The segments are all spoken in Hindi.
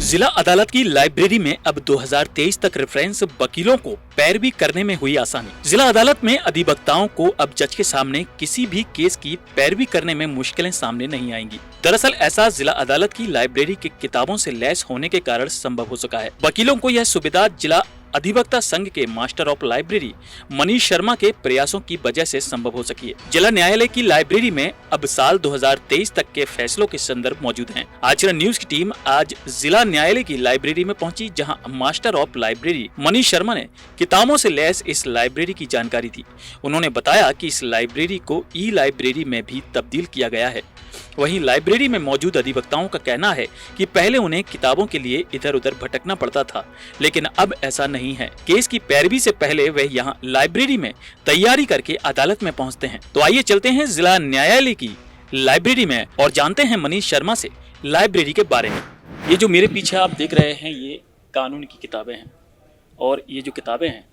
जिला अदालत की लाइब्रेरी में अब 2023 तक रेफरेंस वकीलों को पैरवी करने में हुई आसानी। जिला अदालत में अधिवक्ताओं को अब जज के सामने किसी भी केस की पैरवी करने में मुश्किलें सामने नहीं आएंगी। दरअसल ऐसा जिला अदालत की लाइब्रेरी की किताबों से लैस होने के कारण संभव हो सका है। वकीलों को यह सुविधा जिला अधिवक्ता संघ के master of library Manish Sharma के प्रयासों की वजह से संभव हो सकी है। जिला न्यायालय की लाइब्रेरी में अब साल 2023 तक के फैसलों के संदर्भ मौजूद हैं। आचरण न्यूज की टीम आज जिला न्यायालय की लाइब्रेरी में पहुंची, जहां master of library Manish Sharma ने किताबों से लैस इस लाइब्रेरी की जानकारी दी। उन्होंने बताया कि इस लाइब्रेरी को ई लाइब्रेरी में भी तब्दील किया गया है। वहीं लाइब्रेरी में मौजूद अधिवक्ताओं का कहना है कि पहले उन्हें किताबों के लिए इधर उधर भटकना पड़ता था, लेकिन अब ऐसा नहीं है। केस की पैरवी से पहले वे यहां लाइब्रेरी में तैयारी करके अदालत में पहुंचते हैं। तो आइए चलते हैं जिला न्यायालय की लाइब्रेरी में और जानते हैं मनीष शर्मा से लाइब्रेरी के बारे में। ये जो मेरे पीछे आप देख रहे हैं, ये कानून की किताबें हैं और ये जो किताबें हैं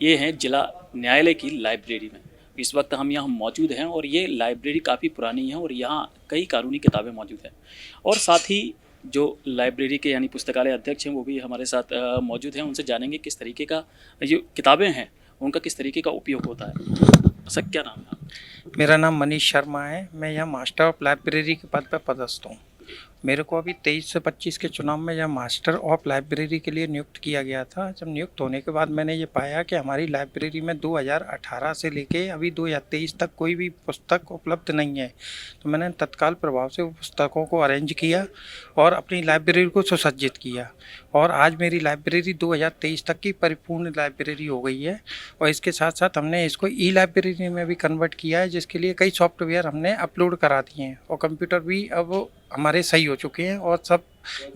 ये हैं जिला न्यायालय की लाइब्रेरी में। इस वक्त हम यहाँ मौजूद हैं और ये लाइब्रेरी काफ़ी पुरानी है और यहाँ कई कानूनी किताबें मौजूद हैं। और साथ ही जो लाइब्रेरी के यानी पुस्तकालय अध्यक्ष हैं वो भी हमारे साथ मौजूद हैं। उनसे जानेंगे किस तरीके का जो किताबें हैं उनका किस तरीके का उपयोग होता है। सर, क्या नाम है? मेरा नाम मनीष शर्मा है। मैं यहाँ मास्टर ऑफ लाइब्रेरी के पद पर पदस्थ हूँ। मेरे को अभी 23 से 25 के चुनाव में यहाँ मास्टर ऑफ लाइब्रेरी के लिए नियुक्त किया गया था। जब नियुक्त होने के बाद मैंने ये पाया कि हमारी लाइब्रेरी में 2018 से लेके अभी 2023 तक कोई भी पुस्तक उपलब्ध नहीं है, तो मैंने तत्काल प्रभाव से वो पुस्तकों को अरेंज किया और अपनी लाइब्रेरी को सुसज्जित किया। और आज मेरी लाइब्रेरी 2023 तक की परिपूर्ण लाइब्रेरी हो गई है। और इसके साथ साथ हमने इसको ई लाइब्रेरी में भी कन्वर्ट किया है, जिसके लिए कई सॉफ्टवेयर हमने अपलोड करा दिए हैं और कंप्यूटर भी अब हमारे सही हो चुके हैं। और सब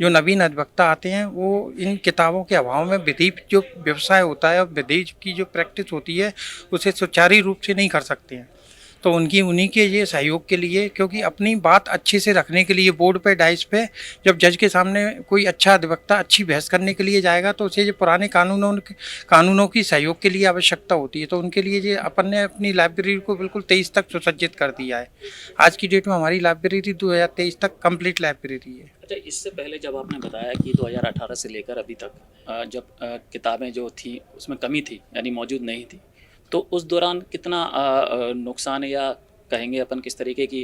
जो नवीन अधिवक्ता आते हैं वो इन किताबों के अभाव में विधि जो व्यवसाय होता है और विधि की जो प्रैक्टिस होती है उसे सुचारू रूप से नहीं कर सकते हैं। तो उन्हीं के ये सहयोग के लिए, क्योंकि अपनी बात अच्छे से रखने के लिए बोर्ड पे डाइस पे जब जज के सामने कोई अच्छा अधिवक्ता अच्छी बहस करने के लिए जाएगा तो उसे जो पुराने कानूनों की सहयोग के लिए आवश्यकता होती है। तो उनके लिए ये अपन ने अपनी लाइब्रेरी को बिल्कुल 23 तक सुसज्जित कर दिया है। आज की डेट में हमारी लाइब्रेरी 2023 तक कंप्लीट लाइब्रेरी है। अच्छा, इससे पहले जब आपने बताया कि 2018 से लेकर अभी तक जब किताबें जो थी उसमें कमी थी यानी मौजूद नहीं थी, तो उस दौरान कितना नुकसान या कहेंगे अपन किस तरीके की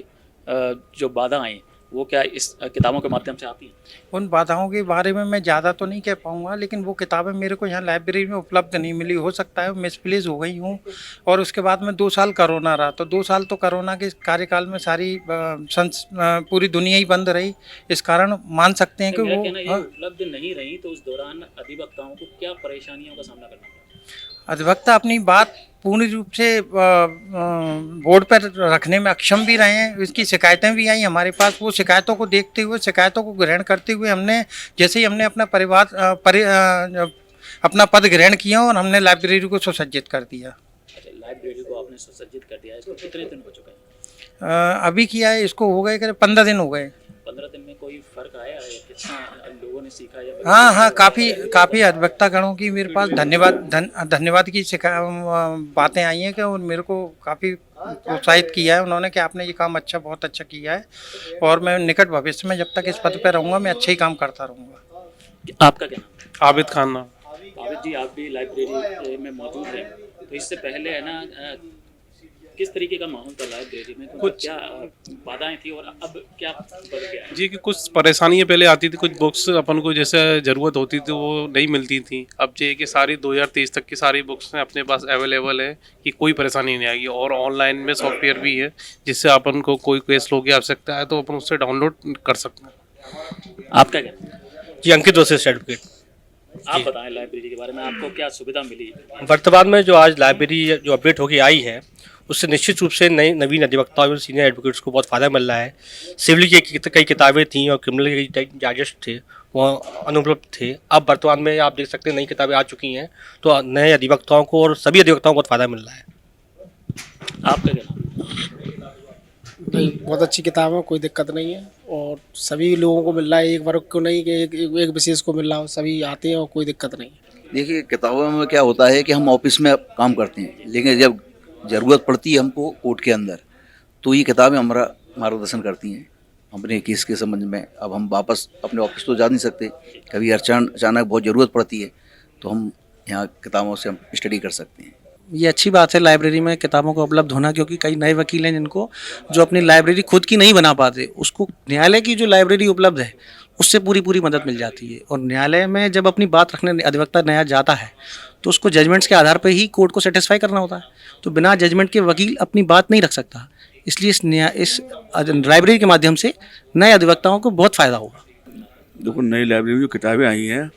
जो बाधा आई वो क्या इस किताबों के माध्यम से आती है? उन बाधाओं के बारे में मैं ज़्यादा तो नहीं कह पाऊँगा, लेकिन वो किताबें मेरे को यहाँ लाइब्रेरी में उपलब्ध नहीं मिली। हो सकता है मिसप्लेस हो गई हूँ। और उसके बाद में 2 साल कोरोना रहा, तो 2 साल तो कोरोना के कार्यकाल में सारी पूरी दुनिया ही बंद रही। इस कारण मान सकते हैं कि वो उपलब्ध नहीं रही। तो उस दौरान अधिवक्ताओं को क्या परेशानियों का सामना करना पड़ा? अधिवक्ता अपनी बात पूर्ण रूप से बोर्ड पर रखने में अक्षम भी रहे हैं। इसकी शिकायतें भी आई हमारे पास। वो शिकायतों को देखते हुए, शिकायतों को ग्रहण करते हुए हमने अपना अपना पद ग्रहण किया और हमने लाइब्रेरी को सुसज्जित कर दिया। अच्छा, लाइब्रेरी को आपने सुसज्जित कर दिया। इसको कितने दिन हो चुके हैं? अभी किया है, इसको हो गए 15 दिन हो गए। 15 दिन में कोई फर्क आया है? कितना लोगों ने सीखा या? हाँ, काफ़ी अधिवक्ता गणों की मेरे पास धन्यवाद की बातें आई हैं कि और मेरे को काफ़ी प्रोत्साहित किया है उन्होंने कि आपने ये काम बहुत अच्छा किया है। और मैं निकट भविष्य में जब तक इस पद पर रहूँगा मैं अच्छा ही काम करता रहूँगा। आपका क्या नाम? आबिद खान नाम। आबिद जी, आप भी लाइब्रेरी में मौजूद हैं, तो इससे पहले है ना किस तरीके का माहौल था लाइब्रेरी में? कुछ क्या बाधाएं थी और अब क्या बढ़ गया है? जी कि कुछ परेशानियाँ पहले आती थी। कुछ बुक्स अपन को जैसे ज़रूरत होती थी वो नहीं मिलती थी। अब ये कि सारी 2023 तक की सारी बुक्स अपने पास अवेलेबल है कि कोई परेशानी नहीं आएगी। और ऑनलाइन में सॉफ्टवेयर भी है जिससे अपन को कोई केस लो की आवश्यकता है तो अपन उससे डाउनलोड कर सकते हैं। आपका क्या? जी, अंकित वशिष्ठ एडवोकेट। आप बताएं लाइब्रेरी के बारे में, आपको क्या सुविधा मिली? वर्तमान में जो आज लाइब्रेरी जो अपडेट होकर आई है उससे निश्चित रूप से नवीन अधिवक्ताओं और सीनियर एडवोकेट्स को बहुत फ़ायदा मिल रहा है। सिविल की कई किताबें थीं और क्रिमिनल के कई चार्जेस थे वो अनुपलब्ध थे। अब वर्तमान में आप देख सकते हैं नई किताबें आ चुकी हैं, तो नए अधिवक्ताओं को और सभी अधिवक्ताओं को बहुत फ़ायदा मिल रहा है। आपका क्या? नहीं, बहुत अच्छी किताब है, कोई दिक्कत नहीं है और सभी लोगों को मिल रहा है। एक वर्ग को नहीं कि एक विशेष को मिल रहा हो, सभी आते हैं और कोई दिक्कत नहीं है। देखिए, किताबों में क्या होता है कि हम ऑफिस में काम करते हैं, लेकिन जब ज़रूरत पड़ती है हमको कोर्ट के अंदर, तो ये किताबें हमारा मार्गदर्शन करती हैं। अपने केस के संबंध में। अब हम वापस अपने ऑफिस तो जा नहीं सकते, कभी अचानक बहुत ज़रूरत पड़ती है तो हम यहाँ किताबों से हम स्टडी कर सकते हैं। ये अच्छी बात है लाइब्रेरी में किताबों का उपलब्ध होना, क्योंकि कई नए वकील हैं जिनको जो अपनी लाइब्रेरी खुद की नहीं बना पाते, उसको न्यायालय की जो लाइब्रेरी उपलब्ध है उससे पूरी मदद मिल जाती है। और न्यायालय में जब अपनी बात रखने अधिवक्ता नया जाता है तो उसको जजमेंट्स के आधार पर ही कोर्ट को सेटिस्फाई करना होता है, तो बिना जजमेंट के वकील अपनी बात नहीं रख सकता। इसलिए इस लाइब्रेरी के माध्यम से नए अधिवक्ताओं को बहुत फ़ायदा होगा। देखो, नई लाइब्रेरी में जो किताबें आई हैं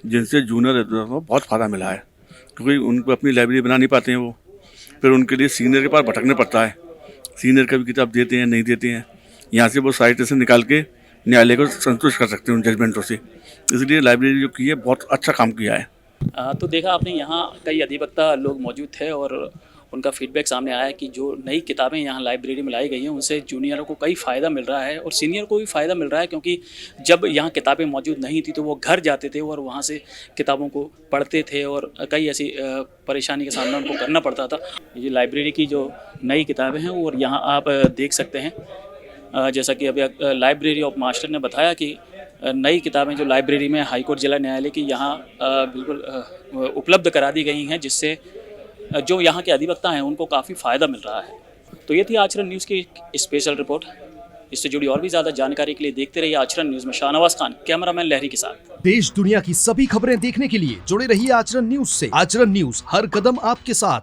जिनसे जूनियर अधिवक्ताओं को बहुत फ़ायदा मिला है, क्योंकि उनको अपनी लाइब्रेरी बना नहीं पाते हैं वो, फिर उनके लिए सीनियर के पास भटकने पड़ता है। सीनियर कभी किताब देते हैं नहीं देते हैं, यहाँ से वो साइटेशन निकाल के न्यायालय को संतुष्ट कर सकते हैं उन जजमेंटों से। इसलिए लाइब्रेरी जो की है बहुत अच्छा काम किया है। तो देखा आपने यहाँ कई अधिवक्ता लोग मौजूद थे और उनका फीडबैक सामने आया कि जो नई किताबें यहाँ लाइब्रेरी में लाई गई हैं उनसे जूनियरों को कई फ़ायदा मिल रहा है और सीनियर को भी फ़ायदा मिल रहा है, क्योंकि जब यहाँ किताबें मौजूद नहीं थी तो वो घर जाते थे और वहाँ से किताबों को पढ़ते थे और कई ऐसी परेशानी का सामना उनको करना पड़ता था। ये लाइब्रेरी की जो नई किताबें हैं और यहाँ आप देख सकते हैं, जैसा कि अभी लाइब्रेरी ऑफ मास्टर ने बताया कि नई किताबें जो लाइब्रेरी में हाईकोर्ट जिला न्यायालय की यहाँ बिल्कुल उपलब्ध करा दी गई हैं, जिससे जो यहाँ के अधिवक्ता हैं उनको काफ़ी फ़ायदा मिल रहा है। तो ये थी आचरण न्यूज़ की स्पेशल रिपोर्ट। इससे जुड़ी और भी ज़्यादा जानकारी के लिए देखते रहिए आचरण न्यूज़ में। शाहनवाज खान, कैमरामैन लहरी के साथ। देश दुनिया की सभी खबरें देखने के लिए जुड़े रहिए आचरण न्यूज़ से। आचरण न्यूज़, हर कदम आपके साथ।